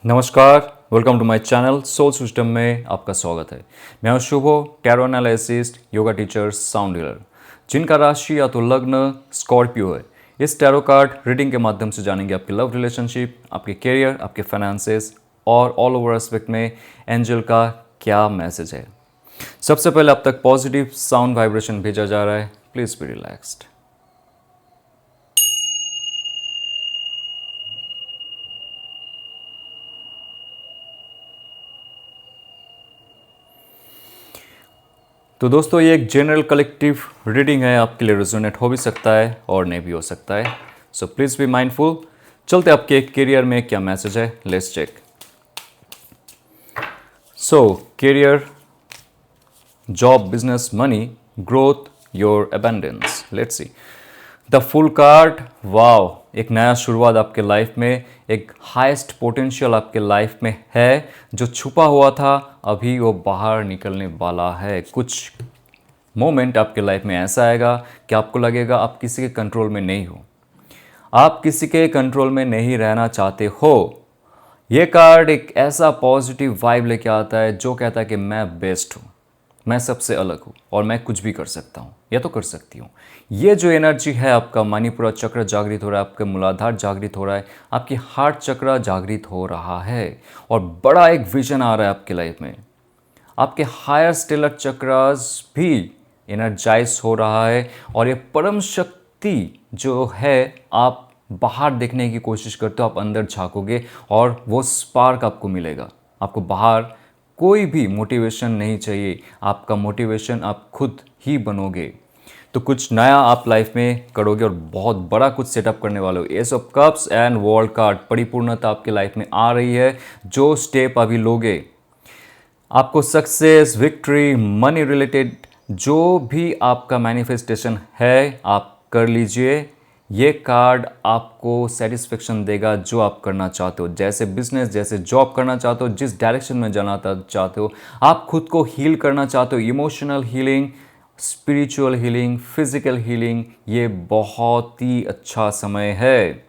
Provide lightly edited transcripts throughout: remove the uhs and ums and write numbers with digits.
नमस्कार, welcome to my channel soul system में आपका स्वागत है। मैं हूं Shubho, tarot analyst, yoga teacher, sound healer, जिनका राशि या तो लग्न स्कॉर्पियो है। इस टैरो कार्ड रीडिंग के माध्यम से जानेंगे आपकी लव रिलेशनशिप, आपके करियर, आपके फाइनेंसेस और ऑल ओवर एस्पेक्ट में एंजल का क्या मैसेज है। सबसे पहले अब तक पॉजिटिव साउंड वाइब्रेशन भेजा जा रहा है, प्लीज बी रिलैक्स्ड। तो दोस्तों, ये एक जनरल कलेक्टिव रीडिंग है, आपके लिए रेजोनेट हो भी सकता है और नहीं भी हो सकता है। So please be mindful. चलते आपके करियर में क्या मैसेज है, let's check. So career, job, business, money, growth, your abundance. Let's see the full card. Wow, एक नया शुरुआत आपके लाइफ में, एक हाईएस्ट पोटेंशियल आपके लाइफ में है। जो छुपा हुआ था अभी वो बाहर निकलने वाला है। कुछ मोमेंट आपके लाइफ में ऐसा आएगा कि आपको लगेगा आप किसी के कंट्रोल में नहीं हो, आप किसी के कंट्रोल में नहीं रहना चाहते हो। ये कार्ड एक ऐसा पॉजिटिव वाइब लेके आता है जो कहता है कि मैं बेस्ट हूँ, मैं सबसे अलग हूँ और मैं कुछ भी कर सकता हूँ या तो कर सकती हूँ। ये जो एनर्जी है, आपका मणिपुरा चक्र जागृत हो रहा है, आपका मूलाधार जागृत हो रहा है, आपकी हार्ट चक्र जागृत हो रहा है और बड़ा एक विजन आ रहा है आपकी लाइफ में। आपके हायर स्टेलर चक्रास भी एनर्जाइज हो रहा है और ये परम शक्ति जो है, आप बाहर देखने की कोशिश करते हो, आप अंदर झांकोगे और वो स्पार्क आपको मिलेगा। आपको बाहर कोई भी मोटिवेशन नहीं चाहिए, आपका मोटिवेशन आप खुद ही बनोगे। तो कुछ नया आप लाइफ में करोगे और बहुत बड़ा कुछ सेटअप करने वाले हो। S of cups and world card, परिपूर्णता आपके लाइफ में आ रही है। जो स्टेप अभी लोगे, आपको सक्सेस, विक्ट्री, मनी रिलेटेड जो भी आपका मैनिफेस्टेशन है, आप कर लीजिए। ये कार्ड आपको सेटिस्फेक्शन देगा जो आप करना चाहते हो, जैसे बिजनेस, जैसे जॉब करना चाहते हो, जिस डायरेक्शन में जाना चाहते हो, आप खुद को हील करना चाहते हो, emotional healing, spiritual healing, physical healing, ये बहुत ही अच्छा समय है।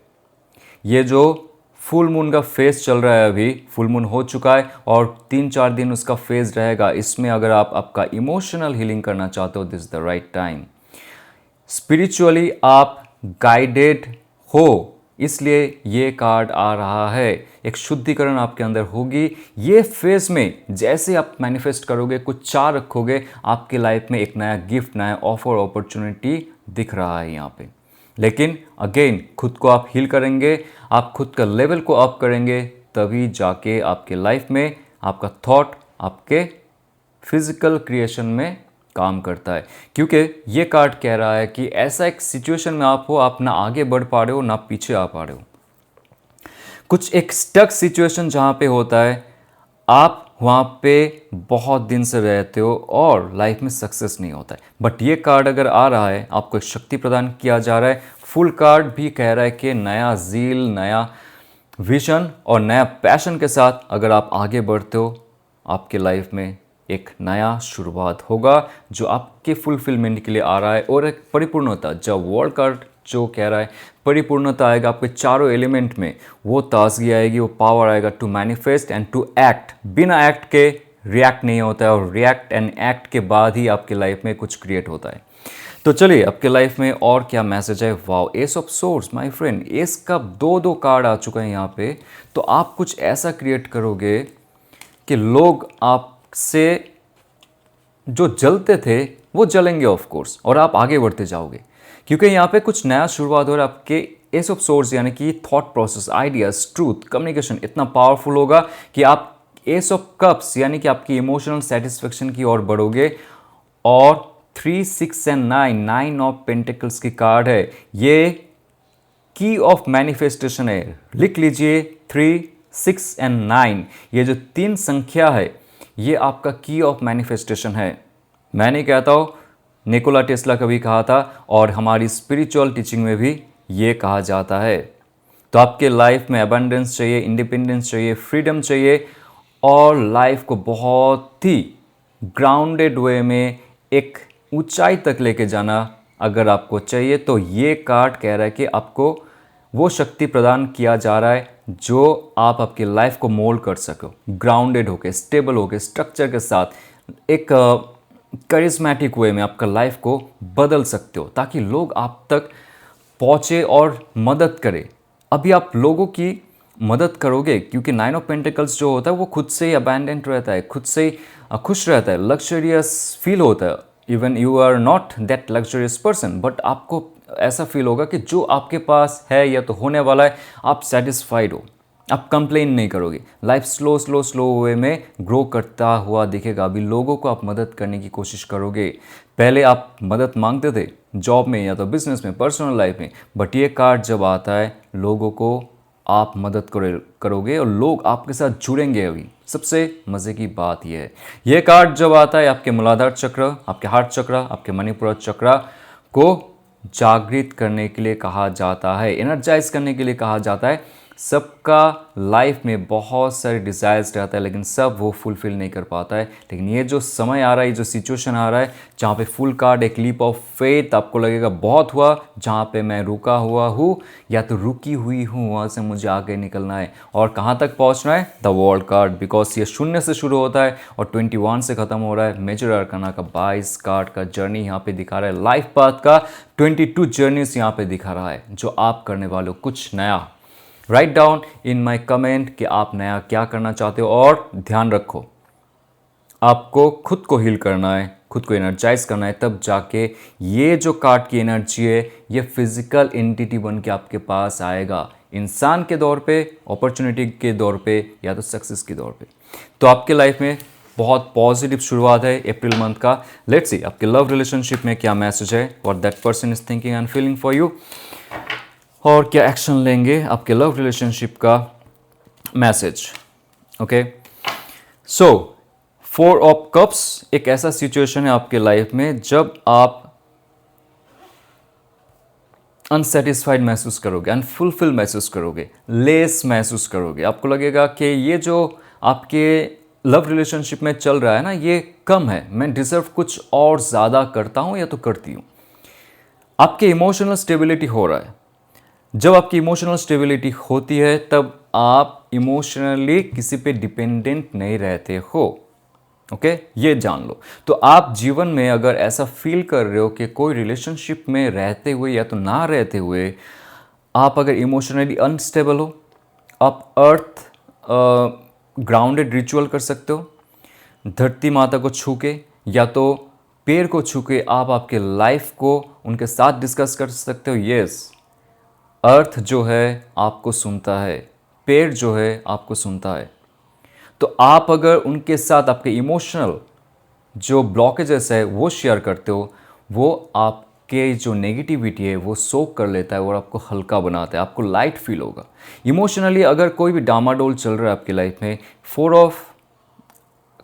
ये जो फुल मून का फेज चल रहा है, अभी फुल मून हो चुका है और 3-4 दिन उसका फेज रहेगा। इसमें अगर आप आपका इमोशनल हीलिंग करना चाहते हो, this is the right time. Spiritually आप गाइडेड हो, इसलिए ये कार्ड आ रहा है। एक शुद्धिकरण आपके अंदर होगी। ये फेज में जैसे आप मैनिफेस्ट करोगे, कुछ चाह रखोगे, आपके लाइफ में एक नया गिफ्ट, नया ऑफर, अपॉर्चुनिटी दिख रहा है यहाँ पे। लेकिन अगेन खुद को आप हील करेंगे, आप खुद का लेवल को अप करेंगे, तभी जाके आपके लाइफ में आपका थॉट आपके फिजिकल क्रिएशन में काम करता है। क्योंकि ये कार्ड कह रहा है कि ऐसा एक सिचुएशन में आप हो, आप ना आगे बढ़ पा रहे हो ना पीछे आ पा रहे हो। कुछ एक स्टक सिचुएशन जहाँ पे होता है, आप वहाँ पे बहुत दिन से रहते हो और लाइफ में सक्सेस नहीं होता है। बट ये कार्ड अगर आ रहा है, आपको एक शक्ति प्रदान किया जा रहा है। फुल कार्ड भी कह रहा है कि नया जील, नया विजन और नया पैशन के साथ अगर आप आगे बढ़ते हो, आपके लाइफ में एक नया शुरुआत होगा जो आपके फुलफिलमेंट के लिए आ रहा है। और एक परिपूर्णता, जब वर्ल्ड कार्ड जो कह रहा है परिपूर्णता आएगा आपके चारों एलिमेंट में, वो ताजगी आएगी, वो पावर आएगा to manifest and to act. बिना एक्ट के रिएक्ट नहीं होता है और रिएक्ट एंड एक्ट के बाद ही आपके लाइफ में कुछ क्रिएट होता है। तो चलिए आपके लाइफ में और क्या मैसेज है। Wow, S of source my friend, S का दो कार्ड आ चुका है यहाँ पे। तो आप कुछ ऐसा क्रिएट करोगे कि लोग आपसे जो जलते थे वो जलेंगे ऑफ कोर्स, और आप आगे बढ़ते जाओगे क्योंकि यहाँ पे कुछ नया शुरुआत हो रहा है। आपके एस ऑफ सोर्स यानी कि thought process, ideas, truth, communication इतना पावरफुल होगा कि आप एस ऑफ कप्स यानी कि आपकी इमोशनल सेटिस्फेक्शन की ओर बढ़ोगे। और 3, 6 एंड 9, 9 ऑफ पेंटिकल्स की कार्ड है। ये की ऑफ मैनिफेस्टेशन है, लिख लीजिए 3, 6 एंड 9। ये जो 3 संख्या है, ये आपका की ऑफ मैनिफेस्टेशन है। मैं नहीं कहता हूँ, निकोला टेस्ला कभी कहा था और हमारी स्पिरिचुअल टीचिंग में भी ये कहा जाता है। तो आपके लाइफ में अबंडेंस चाहिए, इंडिपेंडेंस चाहिए, फ्रीडम चाहिए और लाइफ को बहुत ही ग्राउंडेड वे में एक ऊंचाई तक लेके जाना अगर आपको चाहिए, तो ये कार्ड कह रहा है कि आपको वो शक्ति प्रदान किया जा रहा है जो आप आपकी लाइफ को मोल्ड कर सको, ग्राउंडेड होके, स्टेबल होके, स्ट्रक्चर के साथ एक करिश्मेटिक वे में आपका लाइफ को बदल सकते हो ताकि लोग आप तक पहुँचे और मदद करे। अभी आप लोगों की मदद करोगे क्योंकि 9 ऑफ पेंटिकल्स जो होता है वो खुद से ही अबैंडेंट रहता है, खुद से ही खुश रहता है, लग्जरियस फील होता है। Even you are not that luxurious person, but आपको ऐसा फील होगा कि जो आपके पास है या तो होने वाला है, आप सेटिस्फाइड हो, आप कंप्लेन नहीं करोगे। लाइफ स्लो वे में ग्रो करता हुआ दिखेगा। अभी लोगों को आप मदद करने की कोशिश करोगे। पहले आप मदद मांगते थे जॉब में या तो बिजनेस में, पर्सनल लाइफ में, बट ये कार्ड जब आता है लोगों को आप मदद करोगे और लोग आपके साथ जुड़ेंगे। अभी सबसे मज़े की बात यह है, ये कार्ड जब आता है आपके मूलाधार चक्र, आपके हार्ट चक्र, आपके मणिपुर चक्र को जागृत करने के लिए कहा जाता है, एनर्जाइज करने के लिए कहा जाता है। सबका लाइफ में बहुत सारे डिज़ायर्स रहता है लेकिन सब वो फुलफिल नहीं कर पाता है। लेकिन ये जो समय आ रहा है, ये जो सिचुएशन आ रहा है जहाँ पे फुल कार्ड एक लीप ऑफ फेथ, आपको लगेगा बहुत हुआ, जहाँ पे मैं रुका हुआ हूँ या तो रुकी हुई हूँ, वहाँ से मुझे आगे निकलना है और कहाँ तक पहुँचना है, द वर्ल्ड कार्ड, बिकॉज ये 0 से शुरू होता है और 21 से ख़त्म हो रहा है। मेजर अरकाना का 22 कार्ड का जर्नी यहाँ पे दिखा रहा है, लाइफ पाथ का 22 जर्नीज यहाँ पे दिखा रहा है जो आप करने वाले हो, कुछ नया। Write down in my comment कि आप नया क्या करना चाहते हो और ध्यान रखो आपको खुद को हील करना है, खुद को एनर्जाइज करना है, तब जाके ये जो कार्ड की एनर्जी है ये फिजिकल एंटिटी बन के आपके पास आएगा, इंसान के दौर पे, अपॉर्चुनिटी के दौर पे या तो सक्सेस के दौर पे। तो आपके लाइफ में बहुत पॉजिटिव शुरुआत है अप्रैल मंथ का। लेट्स सी आपके लव रिलेशनशिप में क्या मैसेज है, what that person is thinking and feeling for you, और क्या एक्शन लेंगे आपके लव रिलेशनशिप का message. Okay, so 4 of cups एक ऐसा सिचुएशन है आपके लाइफ में जब आप अनसेटिस्फाइड महसूस करोगे, अनफुलफिल महसूस करोगे, लेस महसूस करोगे। आपको लगेगा कि ये जो आपके लव रिलेशनशिप में चल रहा है ना, ये कम है, मैं डिजर्व कुछ और ज़्यादा करता हूँ या तो करती हूँ। आपके इमोशनल स्टेबिलिटी हो रहा है। जब आपकी इमोशनल स्टेबिलिटी होती है तब आप इमोशनली किसी पे डिपेंडेंट नहीं रहते हो। ओके, ये जान लो। तो आप जीवन में अगर ऐसा फील कर रहे हो कि कोई रिलेशनशिप में रहते हुए या तो ना रहते हुए आप अगर इमोशनली अनस्टेबल हो, आप अर्थ ग्राउंडेड रिचुअल कर सकते हो, धरती माता को छू के या तो पेड़ को छू के आप आपके लाइफ को उनके साथ डिस्कस कर सकते हो। यस, अर्थ जो है आपको सुनता है, पेड़ जो है आपको सुनता है। तो आप अगर उनके साथ आपके इमोशनल जो ब्लॉकेजेस है वो शेयर करते हो, वो आपके जो नेगेटिविटी है वो सोक कर लेता है और आपको हल्का बनाता है, आपको लाइट फील होगा। इमोशनली अगर कोई भी डामाडोल चल रहा है आपकी लाइफ में, 4 ऑफ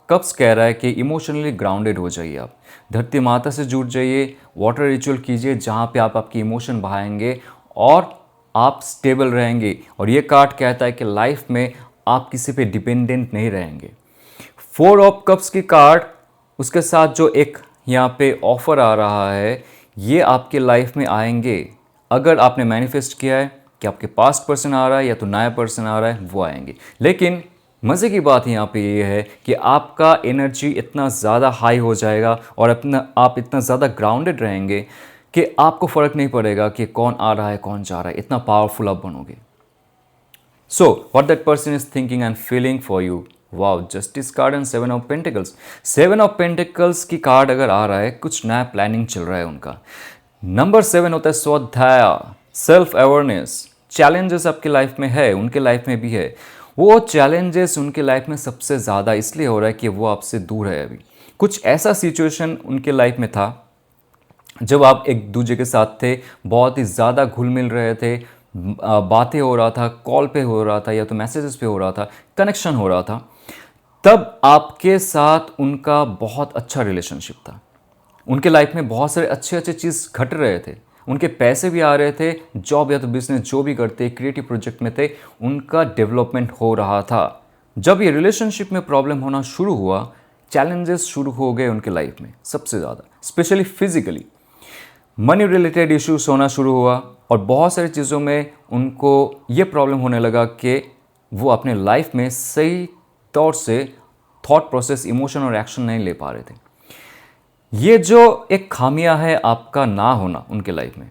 कप्स कह रहा है कि इमोशनली ग्राउंडेड हो जाइए, आप धरती माता से जुड़ जाइए, वाटर रिचुअल कीजिए जहाँ पे आप आपकी इमोशन बहाएंगे और आप स्टेबल रहेंगे। और ये कार्ड कहता है कि लाइफ में आप किसी पे डिपेंडेंट नहीं रहेंगे। 4 ऑफ कप्स की कार्ड, उसके साथ जो एक यहाँ पे ऑफर आ रहा है, ये आपके लाइफ में आएंगे अगर आपने मैनिफेस्ट किया है कि आपके पास्ट पर्सन आ रहा है या तो नया पर्सन आ रहा है, वो आएंगे। लेकिन मज़े की बात यहाँ पे ये है कि आपका एनर्जी इतना ज़्यादा हाई हो जाएगा और आप इतना ज़्यादा ग्राउंडेड रहेंगे कि आपको फ़र्क नहीं पड़ेगा कि कौन आ रहा है कौन जा रहा है, इतना पावरफुल आप बनोगे। So what that person is thinking and feeling for you, wow, justice card and 7 of pentacles. 7 of pentacles की कार्ड अगर आ रहा है, कुछ नया प्लानिंग चल रहा है उनका। नंबर 7 होता है स्वाध्याय, सेल्फ अवेयरनेस। चैलेंजेस आपकी लाइफ में है, उनके लाइफ में भी है। वो चैलेंजेस उनके लाइफ में सबसे ज़्यादा इसलिए हो रहा है कि वो आपसे दूर है। अभी कुछ ऐसा सिचुएशन उनके लाइफ में था जब आप एक दूसरे के साथ थे, बहुत ही ज़्यादा घुल मिल रहे थे, बातें हो रहा था, कॉल पे हो रहा था या तो मैसेजेस पे हो रहा था, कनेक्शन हो रहा था, तब आपके साथ उनका बहुत अच्छा रिलेशनशिप था। उनके लाइफ में बहुत सारे अच्छे अच्छे चीज़ घट रहे थे, उनके पैसे भी आ रहे थे, जॉब या तो बिजनेस जो भी करते, क्रिएटिव प्रोजेक्ट में थे, उनका डेवलपमेंट हो रहा था। जब ये रिलेशनशिप में प्रॉब्लम होना शुरू हुआ, चैलेंजेस शुरू हो गए उनके लाइफ में सबसे ज़्यादा, specially physically. Money related issues होना शुरू हुआ, और बहुत सारी चीज़ों में उनको ये प्रॉब्लम होने लगा कि वो अपने लाइफ में सही तौर से थॉट प्रोसेस, इमोशन और एक्शन नहीं ले पा रहे थे। ये जो एक खामियां है आपका ना होना उनके लाइफ में,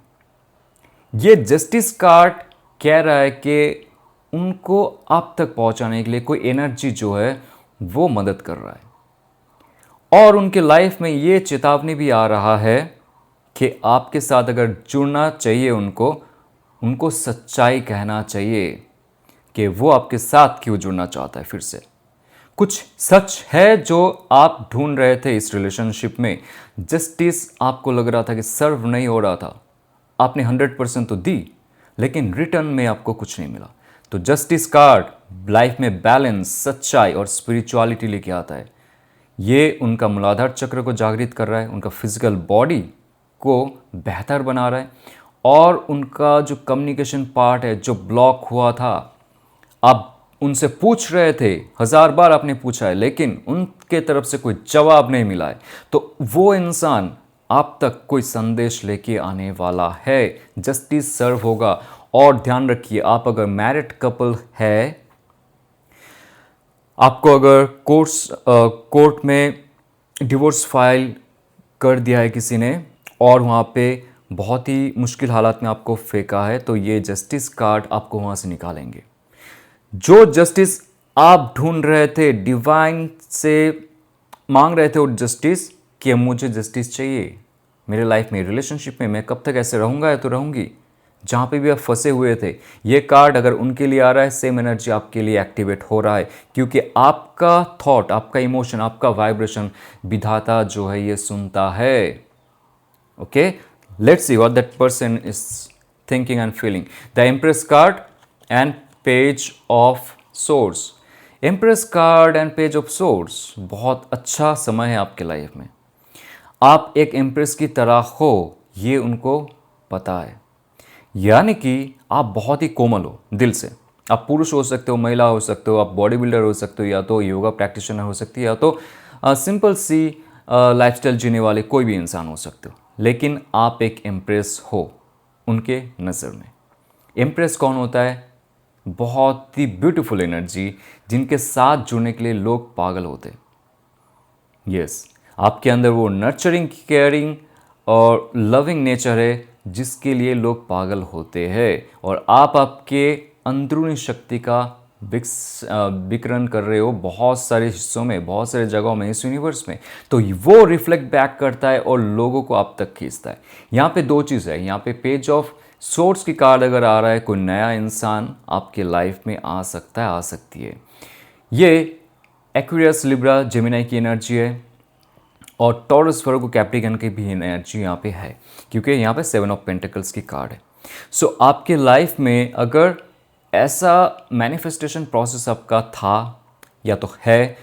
ये जस्टिस कार्ड कह रहा है कि उनको आप तक पहुंचाने के लिए कोई एनर्जी जो है वो मदद कर रहा है। और उनके लाइफ में ये चेतावनी भी आ रहा है कि आपके साथ अगर जुड़ना चाहिए उनको सच्चाई कहना चाहिए कि वो आपके साथ क्यों जुड़ना चाहता है। फिर से कुछ सच है जो आप ढूंढ रहे थे इस रिलेशनशिप में। जस्टिस आपको लग रहा था कि सर्व नहीं हो रहा था, आपने 100% तो दी लेकिन रिटर्न में आपको कुछ नहीं मिला। तो जस्टिस कार्ड लाइफ में बैलेंस, सच्चाई और स्पिरिचुअलिटी लेके आता है। ये उनका मूलाधार चक्र को जागृत कर रहा है, उनका फिजिकल बॉडी को बेहतर बना रहा है और उनका जो कम्युनिकेशन पार्ट है जो ब्लॉक हुआ था, आप उनसे पूछ रहे थे, 1000 बार आपने पूछा है लेकिन उनके तरफ से कोई जवाब नहीं मिला है, तो वो इंसान आप तक कोई संदेश लेके आने वाला है। जस्टिस सर्व होगा। और ध्यान रखिए, आप अगर मैरिड कपल है, आपको अगर कोर्ट में डिवोर्स फाइल कर दिया है किसी ने और वहाँ पे बहुत ही मुश्किल हालात में आपको फेंका है, तो ये जस्टिस कार्ड आपको वहाँ से निकालेंगे। जो जस्टिस आप ढूंढ रहे थे, डिवाइन से मांग रहे थे वो जस्टिस कि मुझे जस्टिस चाहिए मेरे लाइफ में, रिलेशनशिप में मैं कब तक ऐसे रहूँगा या तो रहूँगी, जहाँ पे भी आप फंसे हुए थे, ये कार्ड अगर उनके लिए आ रहा है, सेम एनर्जी आपके लिए एक्टिवेट हो रहा है क्योंकि आपका थॉट, आपका इमोशन, आपका वाइब्रेशन विधाता जो है ये सुनता है। Okay, let's see what that person is thinking and feeling. The empress card and page of source. Empress card and page of source, बहुत अच्छा समय है आपके लाइफ में। आप एक एम्प्रेस की तरह हो, ये उनको पता है। यानी कि आप बहुत ही कोमल हो दिल से। आप पुरुष हो सकते हो, महिला हो सकते हो, आप बॉडी बिल्डर हो सकते हो, या तो योगा प्रैक्टिशनर हो सकती है, या तो सिंपल सी लाइफस्टाइल जीने वाले कोई भी इंसान हो सकते हो, लेकिन आप एक एम्प्रेस हो उनके नज़र में। एम्प्रेस कौन होता है? बहुत ही ब्यूटीफुल एनर्जी जिनके साथ जुड़ने के लिए लोग पागल होते हैं। यस, आपके अंदर वो नर्चरिंग, केयरिंग और लविंग नेचर है जिसके लिए लोग पागल होते हैं और आप आपके अंदरूनी शक्ति का विकरण कर रहे हो बहुत सारे हिस्सों में, बहुत सारे जगहों में इस यूनिवर्स में, तो वो रिफ्लेक्ट बैक करता है और लोगों को आप तक खींचता है। यहाँ पे दो चीज़ है, यहाँ पे पेज ऑफ सोर्स की कार्ड अगर आ रहा है, कोई नया इंसान आपके लाइफ में आ सकता है, आ सकती है। ये एक्वेरियस, लिब्रा, जेमिनी की एनर्जी है और टॉरस, वर्गो, कैप्रिकन की भी एनर्जी यहाँ पे है क्योंकि यहाँ पे 7 ऑफ पेंटिकल्स की कार्ड है। सो आपके लाइफ में अगर ऐसा मैनिफेस्टेशन प्रोसेस आपका था या तो है,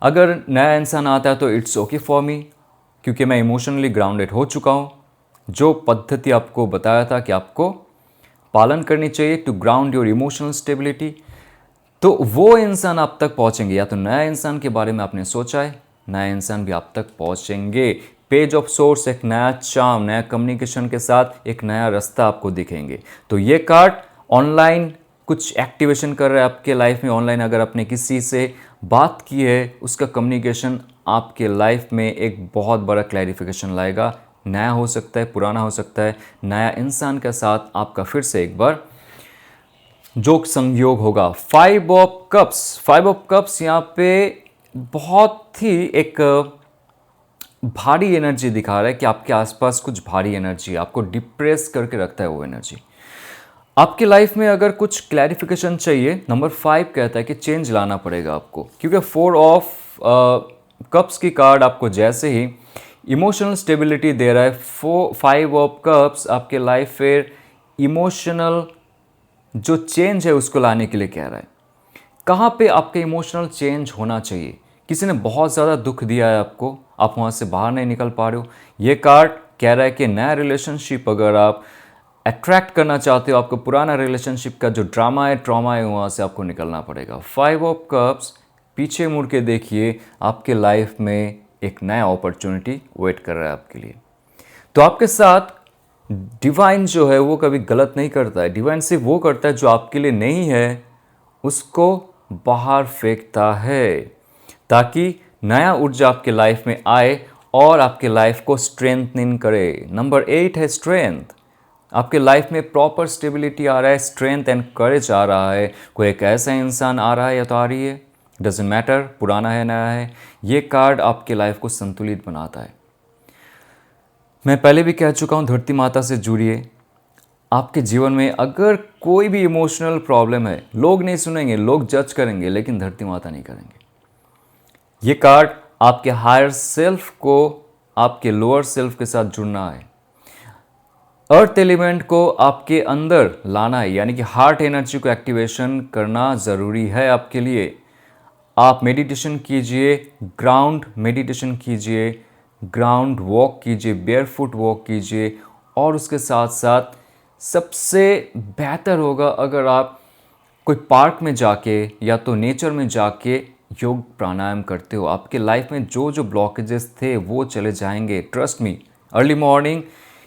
अगर नया इंसान आता है तो इट्स ओके फॉर मी क्योंकि मैं इमोशनली ग्राउंडेड हो चुका हूँ। जो पद्धति आपको बताया था कि आपको पालन करनी चाहिए to ground your emotional stability, तो वो इंसान आप तक पहुँचेंगे। या तो नया इंसान के बारे में आपने सोचा है, नया इंसान भी आप तक पहुँचेंगे। पेज ऑफ सोर्स एक नया चार्म, नया कम्युनिकेशन के साथ एक नया रास्ता आपको दिखेंगे। तो ये कार्ड ऑनलाइन कुछ एक्टिवेशन कर रहा है आपके लाइफ में। ऑनलाइन अगर आपने किसी से बात की है, उसका कम्युनिकेशन आपके लाइफ में एक बहुत बड़ा क्लैरिफिकेशन लाएगा। नया हो सकता है, पुराना हो सकता है, नया इंसान के साथ आपका फिर से एक बार जो संयोग होगा। 5 ऑफ कप्स, 5 ऑफ कप्स यहाँ पे बहुत ही एक भारी एनर्जी दिखा रहा है कि आपके आसपास कुछ भारी एनर्जी आपको डिप्रेस करके रखता है। वो एनर्जी आपके लाइफ में अगर कुछ क्लैरिफिकेशन चाहिए, नंबर 5 कहता है कि चेंज लाना पड़ेगा आपको क्योंकि 4 ऑफ कप्स की कार्ड आपको जैसे ही इमोशनल स्टेबिलिटी दे रहा है, 5 ऑफ कप्स आपके लाइफ में इमोशनल जो चेंज है उसको लाने के लिए कह रहा है। कहाँ पे आपके इमोशनल चेंज होना चाहिए? किसी ने बहुत ज़्यादा दुख दिया है आपको, आप वहाँ से बाहर नहीं निकल पा रहे हो। ये कार्ड कह रहा है कि नया रिलेशनशिप अगर आप अट्रैक्ट करना चाहते हो, आपको पुराना रिलेशनशिप का जो ड्रामा है, ट्रॉमा है, वहाँ से आपको निकलना पड़ेगा। 5 ऑफ कप्स, पीछे मुड़ के देखिए, आपके लाइफ में एक नया अपॉर्चुनिटी वेट कर रहा है आपके लिए। तो आपके साथ डिवाइन जो है वो कभी गलत नहीं करता है। डिवाइन सिर्फ वो करता है जो आपके लिए नहीं है उसको बाहर फेंकता है, ताकि नया ऊर्जा आपके लाइफ में आए और आपके लाइफ को स्ट्रेंथनिंग करे। नंबर 8 है स्ट्रेंथ। आपके लाइफ में प्रॉपर स्टेबिलिटी आ रहा है, स्ट्रेंथ एंड करेज आ रहा है। कोई एक ऐसा इंसान आ रहा है या तो आ रही है, डजेंट मैटर, पुराना है नया है, ये कार्ड आपके लाइफ को संतुलित बनाता है। मैं पहले भी कह चुका हूँ, धरती माता से जुड़िए। आपके जीवन में अगर कोई भी इमोशनल प्रॉब्लम है, लोग नहीं सुनेंगे, लोग जज करेंगे, लेकिन धरती माता नहीं करेंगे। ये कार्ड आपके हायर सेल्फ को आपके लोअर सेल्फ के साथ जुड़ना है, अर्थ एलिमेंट को आपके अंदर लाना है, यानी कि हार्ट एनर्जी को एक्टिवेशन करना ज़रूरी है आपके लिए। आप मेडिटेशन कीजिए, ग्राउंड मेडिटेशन कीजिए, ग्राउंड वॉक कीजिए, बेयरफुट वॉक कीजिए, और उसके साथ साथ सबसे बेहतर होगा अगर आप कोई पार्क में जाके या तो नेचर में जाके योग प्राणायाम करते हो। आपके लाइफ में जो जो ब्लॉकेजेस थे वो चले जाएंगे, ट्रस्ट मी। अर्ली मॉर्निंग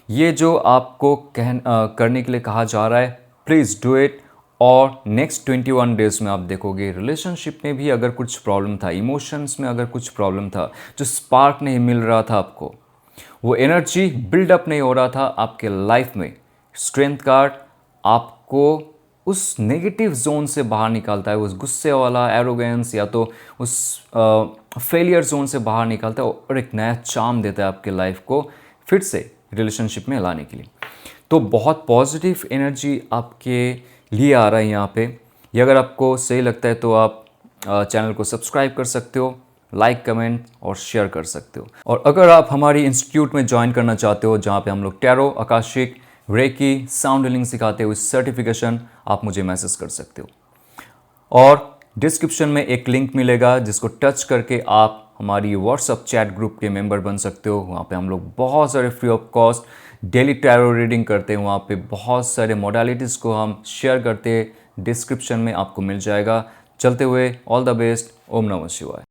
ये जो आपको करने के लिए कहा जा रहा है, प्लीज़ डू इट। और नेक्स्ट 21 डेज में आप देखोगे रिलेशनशिप में भी अगर कुछ प्रॉब्लम था, इमोशंस में अगर कुछ प्रॉब्लम था, जो स्पार्क नहीं मिल रहा था आपको, वो एनर्जी बिल्डअप नहीं हो रहा था आपके लाइफ में, स्ट्रेंथ कार्ड आपको उस नेगेटिव जोन से बाहर निकालता है, उस गुस्से वाला एरोगेंस या तो उस फेलियर जोन से बाहर निकालता है और एक नया चार्म देता है आपके लाइफ को फिर से रिलेशनशिप में लाने के लिए। तो बहुत पॉजिटिव एनर्जी आपके लिए आ रहा है यहाँ पे। ये अगर आपको सही लगता है तो आप चैनल को सब्सक्राइब कर सकते हो, लाइक, कमेंट और शेयर कर सकते हो। और अगर आप हमारी इंस्टीट्यूट में ज्वाइन करना चाहते हो, जहाँ पे हम लोग टैरो, आकाशिक, रेकी, साउंड हीलिंग सिखाते हो, इस सर्टिफिकेशन, आप मुझे मैसेज कर सकते हो। और डिस्क्रिप्शन में एक लिंक मिलेगा जिसको टच करके आप हमारी व्हाट्सअप चैट ग्रुप के मेंबर बन सकते हो। वहाँ पे हम लोग बहुत सारे free of cost daily tarot reading करते हैं। वहाँ पे बहुत सारे मोडालिटीज़ को हम शेयर करते हैं, डिस्क्रिप्शन में आपको मिल जाएगा। चलते हुए ऑल द बेस्ट। ओम नमः शिवाय।